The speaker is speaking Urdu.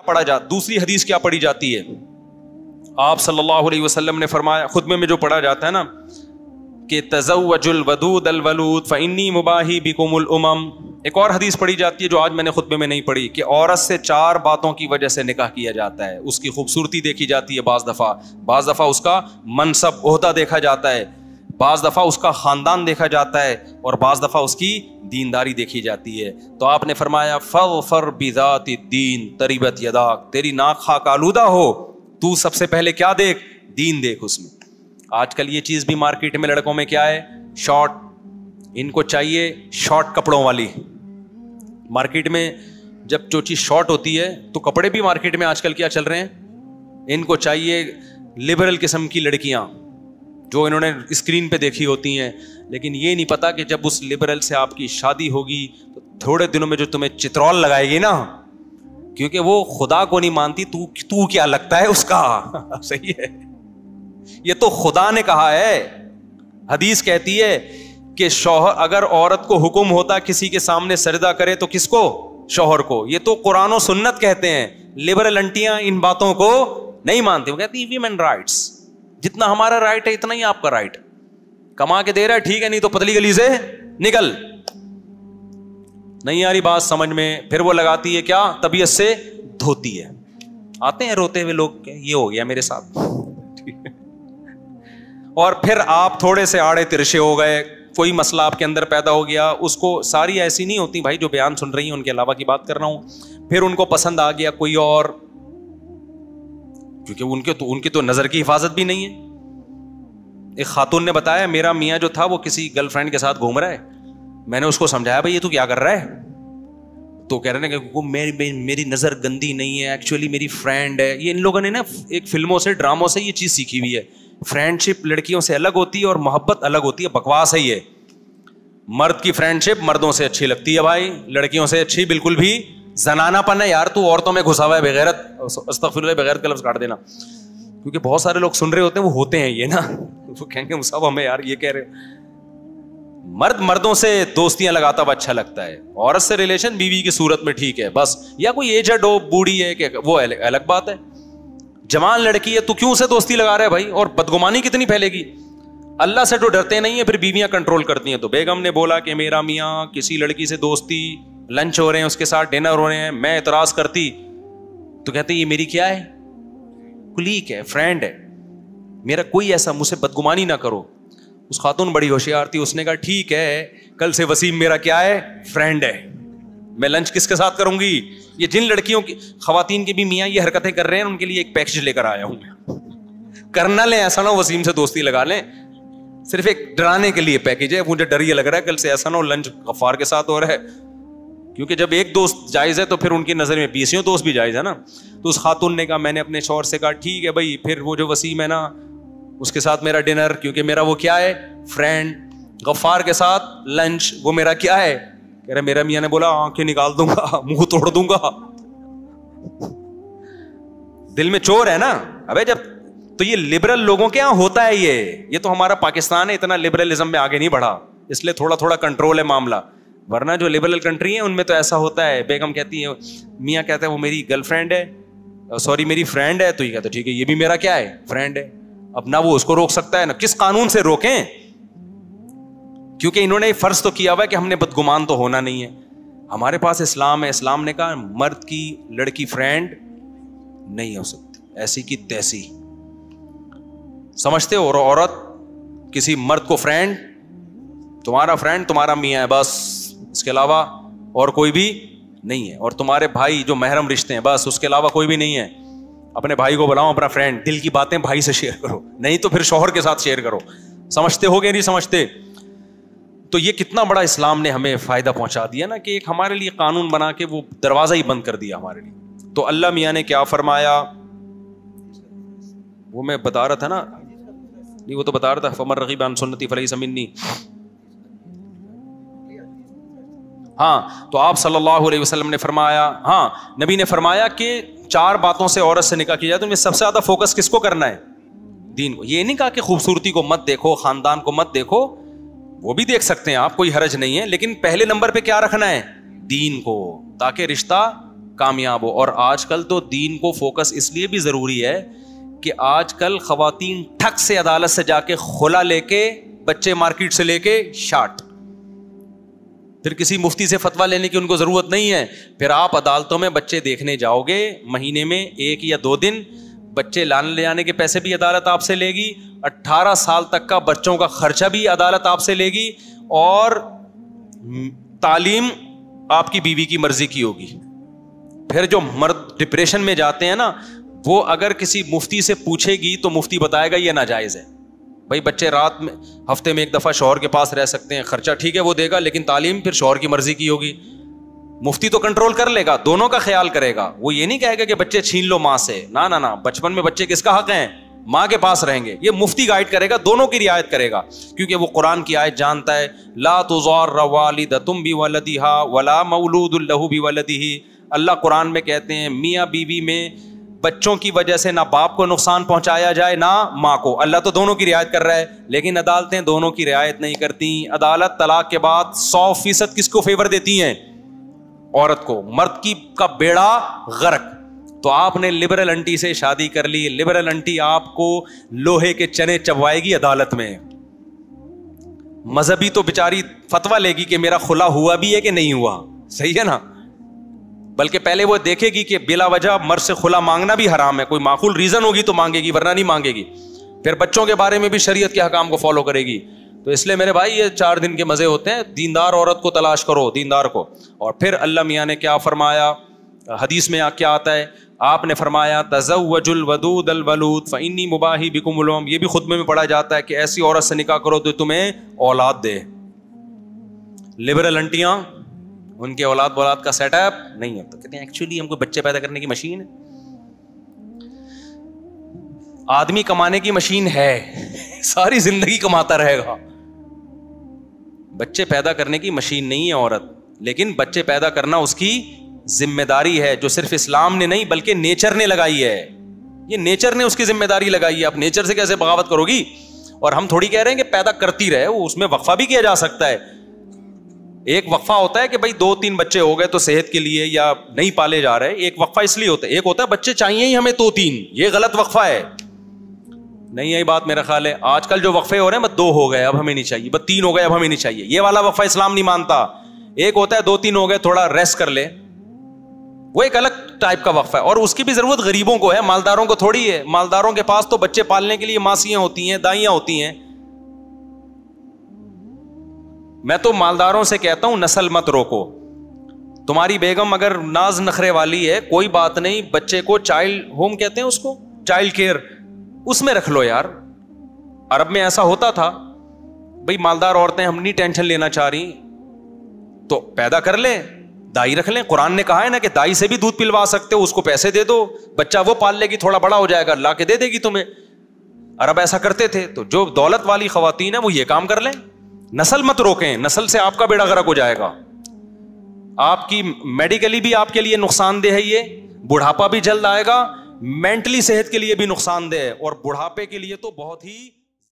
پڑھا جاتا, دوسری حدیث کیا پڑھی جاتی ہے, آپ صلی اللہ علیہ وسلم نے فرمایا, خطبے میں جو پڑھا جاتا ہے نا کہ تزوج الودود الولود فانی مباہی بکم الامم. ایک اور حدیث پڑھی جاتی ہے جو آج میں نے خطبے میں نہیں پڑھی, کہ عورت سے 4 باتوں کی وجہ سے نکاح کیا جاتا ہے. اس کی خوبصورتی دیکھی جاتی ہے بعض دفعہ اس کا منصب عہدہ دیکھا جاتا ہے, بعض دفعہ اس کا خاندان دیکھا جاتا ہے, اور بعض دفعہ اس کی دینداری دیکھی جاتی ہے. تو آپ نے فرمایا فاظفر بذات الدین تربت یداک, تیری ناک خاک آلودہ ہو, تو سب سے پہلے کیا دیکھ, دین دیکھ اس میں. آج کل یہ چیز بھی مارکیٹ میں لڑکوں میں کیا ہے, شارٹ, ان کو چاہیے شارٹ کپڑوں والی. مارکیٹ میں جب جو چیز شارٹ ہوتی ہے تو کپڑے بھی مارکیٹ میں آج کل کیا چل رہے ہیں, ان کو چاہیے لبرل قسم کی لڑکیاں جو انہوں نے اسکرین پہ دیکھی ہوتی ہیں, لیکن یہ نہیں پتا کہ جب اس لبرل سے آپ کی شادی ہوگی تو تھوڑے دنوں میں جو تمہیں چترول لگائے گی نا, کیونکہ وہ خدا کو نہیں مانتی, تو کیا لگتا ہے اس کا. صحیح ہے, یہ تو خدا نے کہا ہے. حدیث کہتی ہے کہ شوہر, اگر عورت کو حکم ہوتا کسی کے سامنے سجدہ کرے تو کس کو, شوہر کو. یہ تو قرآن و سنت کہتے ہیں. لبرل انٹیاں ان باتوں کو نہیں مانتی, وہ کہتی ہیں ویمن رائٹس, جتنا ہمارا رائٹ ہے اتنا ہی آپ کا رائٹ. کما کے دے رہا ہے ٹھیک ہے, نہیں تو پتلی گلی سے نکل. نہیں آ رہی بات سمجھ میں, پھر وہ لگاتی ہے کیا, طبیعت سے دھوتی ہے. آتے ہیں روتے ہوئے لوگ, یہ ہو گیا میرے ساتھ. اور پھر آپ تھوڑے سے آڑے ترشے ہو گئے, کوئی مسئلہ آپ کے اندر پیدا ہو گیا, اس کو, ساری ایسی نہیں ہوتی بھائی جو بیان سن رہی ہیں, ان کے علاوہ کی بات کر رہا ہوں. پھر ان کو پسند آ گیا کوئی اور, کیونکہ ان کی تو نظر کی حفاظت بھی نہیں ہے. ایک خاتون نے بتایا میرا میاں جو تھا وہ کسی گرل فرینڈ کے ساتھ گھوم رہا ہے. میں نے اس کو سمجھایا بھائی یہ تو کیا کر رہا ہے, تو کہہ رہے ہیں کہ میری نظر گندی نہیں ہے, ایکچولی میری فرینڈ ہے. یہ ان لوگوں نے نا ایک فلموں سے, ڈراموں سے یہ چیز سیکھی ہوئی ہے. فرینڈ شپ لڑکیوں سے الگ ہوتی ہے اور محبت الگ ہوتی ہے. بکواس ہے یہ. مرد کی فرینڈ شپ مردوں سے اچھی لگتی ہے بھائی, لڑکیوں سے اچھی بالکل بھی. زنانہ پن ہے یار, تو عورتوں میں گھسا ہوا ہے بغیرت, استغفر اللہ, بغیرت کا لفظ کاٹ دینا, کیونکہ بہت سارے لوگ سن رہے ہوتے ہیں, وہ ہوتے ہیں یہ نا, وہ کہیں گے مصعب ہمیں یار یہ کہہ رہے. مرد مردوں سے دوستیاں لگاتا ہوا اچھا لگتا ہے, عورت سے ریلیشن بیوی کی صورت میں ٹھیک ہے بس, یا کوئی ایجڈ ہو, بوڑھی ہے, کہ وہ الگ بات ہے. جوان لڑکی ہے تو کیوں سے دوستی لگا رہا ہے بھائی, اور بدگمانی کتنی پھیلے گی. اللہ سے تو ڈرتے نہیں ہیں, پھر بیویاں کنٹرول کرتی ہیں. تو بیگم نے بولا کہ میرا میاں کسی لڑکی سے دوستی, لنچ ہو رہے ہیں اس کے ساتھ, ڈنر ہو رہے ہیں, میں اعتراض کرتی تو کہتے یہ میری کیا ہے, کلیگ ہے, فرینڈ ہے, میرا کوئی ایسا, مجھ سے بدگمانی نہ کرو. اس خاتون بڑی ہوشیار تھی, اس نے کہا ٹھیک ہے کل سے وسیم میرا کیا ہے, فرینڈ ہے, میں لنچ کس کے ساتھ کروں گی. یہ جن لڑکیوں کی, خواتین کے بھی میاں یہ حرکتیں کر رہے ہیں, ان کے لیے ایک پیکج لے کر آیا ہوں میں. کرنا لیں, ایسا نہ ہو وسیم سے دوستی لگا لیں, صرف ایک ڈرانے کے لیے پیکج ہے. مجھے ڈر یہ لگ رہا ہے کل سے ایسا نہ ہو لنچ غفار کے ساتھ ہو رہا ہے, کیونکہ جب ایک دوست جائز ہے تو پھر ان کی نظر میں 20 دوست بھی جائز ہے نا. تو اس خاتون نے کہا, میں نے اپنے شوہر سے کہا ٹھیک ہے بھائی, پھر وہ جو وسیم ہے نا اس کے ساتھ میرا ڈنر, کیونکہ میرا وہ کیا ہے, فرینڈ. غفار کے ساتھ لنچ, وہ میرا کیا ہے. کہہ رہے میرا میاں نے بولا آنکھیں نکال دوں گا, منہ توڑ دوں گا. دل میں چور ہے نا. ابے جب تو یہ لبرل لوگوں کے یہاں ہوتا ہے, یہ تو ہمارا پاکستان ہے, اتنا لبرلزم میں آگے نہیں بڑھا, اس لیے تھوڑا تھوڑا کنٹرول ہے معاملہ. ورنہ جو لبرل کنٹری ہیں ان میں تو ایسا ہوتا ہے, بیگم کہتی ہے, میاں کہتا ہے وہ میری گرل فرینڈ ہے, سوری میری فرینڈ ہے, تو یہ کہتا ہے ٹھیک ہے یہ بھی میرا کیا ہے, فرینڈ ہے. اب نہ وہ اس کو روک سکتا ہے, نہ کس قانون سے روکیں, کیونکہ انہوں نے فرض تو کیا ہوا ہے کہ ہم نے بدگمان تو ہونا نہیں ہے. ہمارے پاس اسلام ہے, اسلام نے کہا مرد کی لڑکی فرینڈ نہیں ہو سکتی, ایسی کی تیسی. سمجھتے ہو, اور عورت کسی مرد کو فرینڈ, تمہارا فرینڈ تمہارا میاں ہے بس, اس کے علاوہ اور کوئی بھی نہیں ہے. اور تمہارے بھائی جو محرم رشتے ہیں بس, اس کے علاوہ کوئی بھی نہیں ہے. اپنے بھائی کو بلاؤ اپنا فرینڈ, دل کی باتیں بھائی سے شیئر کرو, نہیں تو پھر شوہر کے ساتھ شیئر کرو. سمجھتے ہو کہ نہیں سمجھتے. تو یہ کتنا بڑا اسلام نے ہمیں فائدہ پہنچا دیا نا, کہ ایک ہمارے لیے قانون بنا کے وہ دروازہ ہی بند کر دیا ہمارے لیے. تو اللہ میاں نے کیا فرمایا, وہ میں بتا رہا تھا نا, نہیں وہ تو بتا رہا تھا, فمن رغب عن سنتی فلیس منی. ہاں, تو آپ صلی اللہ علیہ وسلم نے فرمایا, ہاں نبی نے فرمایا کہ 4 باتوں سے عورت سے نکاح کیا جائے, تو میں سب سے زیادہ فوکس کس کو کرنا ہے, دین کو. یہ نہیں کہا کہ خوبصورتی کو مت دیکھو, خاندان کو مت دیکھو, وہ بھی دیکھ سکتے ہیں آپ, کوئی حرج نہیں ہے, لیکن پہلے نمبر پہ کیا رکھنا ہے, دین کو, تاکہ رشتہ کامیاب ہو. اور آج کل تو دین کو فوکس اس لیے بھی ضروری ہے کہ آج کل خواتین ٹھک سے عدالت سے جا کے خلا لے کے, بچے مارکیٹ سے لے کے شارٹ, پھر کسی مفتی سے فتویٰ لینے کی ان کو ضرورت نہیں ہے. پھر آپ عدالتوں میں بچے دیکھنے جاؤ گے, مہینے میں 1 یا 2 دن بچے لانے لے جانے کے پیسے بھی عدالت آپ سے لے گی, 18 سال تک کا بچوں کا خرچہ بھی عدالت آپ سے لے گی, اور تعلیم آپ کی بیوی کی مرضی کی ہوگی. پھر جو مرد ڈپریشن میں جاتے ہیں نا, وہ اگر کسی مفتی سے پوچھے گی تو مفتی بتائے گا یہ ناجائز ہے. بھائی بچے رات میں ہفتے میں 1 دفعہ شوہر کے پاس رہ سکتے ہیں, خرچہ ٹھیک ہے وہ دے گا, لیکن تعلیم پھر شوہر کی مرضی کی ہوگی. مفتی تو کنٹرول کر لے گا, دونوں کا خیال کرے گا, وہ یہ نہیں کہے گا کہ بچے چھین لو ماں سے, نہ, بچپن میں بچے کس کا حق ہیں, ماں کے پاس رہیں گے. یہ مفتی گائیڈ کرے گا, دونوں کی رعایت کرے گا, کیونکہ وہ قرآن کی آیت جانتا ہے, لا تضار والدۃ بولدها ولا مولود له بولدہ. اللہ قرآن میں کہتے ہیں میاں بیوی میں بچوں کی وجہ سے نہ باپ کو نقصان پہنچایا جائے نہ ماں کو. اللہ تو دونوں کی رعایت کر رہا ہے, لیکن عدالتیں دونوں کی رعایت نہیں کرتی. عدالت طلاق کے بعد 100% کس کو فیور دیتی ہیں, عورت کو. مرد کی کا بیڑا غرق. تو آپ نے لبرل انٹی سے شادی کر لی, لبرل انٹی آپ کو لوہے کے چنے چبوائے گی عدالت میں. مذہبی تو بیچاری فتویٰ لے گی کہ میرا خلا ہوا بھی ہے کہ نہیں ہوا, صحیح ہے نا, بلکہ پہلے وہ دیکھے گی کہ بلا وجہ مرد سے خلا مانگنا بھی حرام ہے, کوئی معقول ریزن ہوگی تو مانگے گی, ورنہ نہیں مانگے گی. پھر بچوں کے بارے میں بھی شریعت کے حکام کو فالو کرے گی. تو اس لیے میرے بھائی یہ 4 دن کے مزے ہوتے ہیں, دیندار عورت کو تلاش کرو, دیندار کو. اور پھر اللہ میاں نے کیا فرمایا, حدیث میں کیا آتا ہے, آپ نے فرمایا تزوج الودود الولود فانی مباحی بکم الامم. یہ بھی خطبے میں پڑھا جاتا ہے کہ ایسی عورت سے نکاح کرو تو تمہیں اولاد دے. لبرل انٹیاں, ان کے اولاد کا سیٹ اپ نہیں ہوتا, کہتے ہیں ایکچولی ہم کو بچے پیدا کرنے کی مشین ہے. آدمی کمانے کی مشین ہے, ساری زندگی کماتا رہے گا. بچے پیدا کرنے کی مشین نہیں ہے عورت, لیکن بچے پیدا کرنا اس کی ذمہ داری ہے, جو صرف اسلام نے نہیں بلکہ نیچر نے لگائی ہے. یہ نیچر نے اس کی ذمہ داری لگائی ہے. آپ نیچر سے کیسے بغاوت کرو گی؟ اور ہم تھوڑی کہہ رہے ہیں کہ پیدا کرتی رہے, وہ اس میں وقفہ بھی کیا جا سکتا ہے. ایک وقفہ ہوتا ہے کہ بھائی 2-3 بچے ہو گئے تو صحت کے لیے یا نہیں پالے جا رہے, ایک وقفہ اس لیے ہوتا ہے. ایک ہوتا ہے بچے چاہیے ہی ہمیں 2-3, یہ غلط وقفہ ہے. نہیں یہی بات میرا خیال ہے. آج کل جو وقفے ہو رہے ہیں بس 2 ہو گئے اب ہمیں نہیں چاہیے, بس 3 ہو گئے اب ہمیں نہیں چاہیے, یہ والا وقفہ اسلام نہیں مانتا. ایک ہوتا ہے 2-3 ہو گئے تھوڑا ریسٹ کر لے, وہ ایک الگ ٹائپ کا وقفہ ہے. اور اس کی بھی ضرورت غریبوں کو ہے, مالداروں کو تھوڑی ہے. مالداروں کے پاس تو بچے پالنے کے لیے ماسیاں ہوتی ہیں, دائیاں ہوتی ہیں. میں تو مالداروں سے کہتا ہوں نسل مت روکو. تمہاری بیگم اگر ناز نخرے والی ہے کوئی بات نہیں, بچے کو چائلڈ ہوم کہتے ہیں اس کو, چائلڈ کیئر, اس میں رکھ لو یار. عرب میں ایسا ہوتا تھا, بھئی مالدار عورتیں ہم نہیں ٹینشن لینا چاہ رہی تو پیدا کر لیں, دائی رکھ لیں. قرآن نے کہا ہے نا کہ دائی سے بھی دودھ پلوا سکتے ہو, اس کو پیسے دے دو, بچہ وہ پال لے گی, تھوڑا بڑا ہو جائے گا لا کے دے دے گی تمہیں. عرب ایسا کرتے تھے. تو جو دولت والی خواتین ہیں وہ یہ کام کر لیں. نسل مت روکیں, نسل سے آپ کا بیڑا غرق ہو جائے گا. آپ کی میڈیکلی بھی آپ کے لیے نقصان دہ ہے, یہ بڑھاپا بھی جلد آئے گا, مینٹلی صحت کے لیے بھی نقصان دہ ہے, اور بڑھاپے کے لیے تو بہت ہی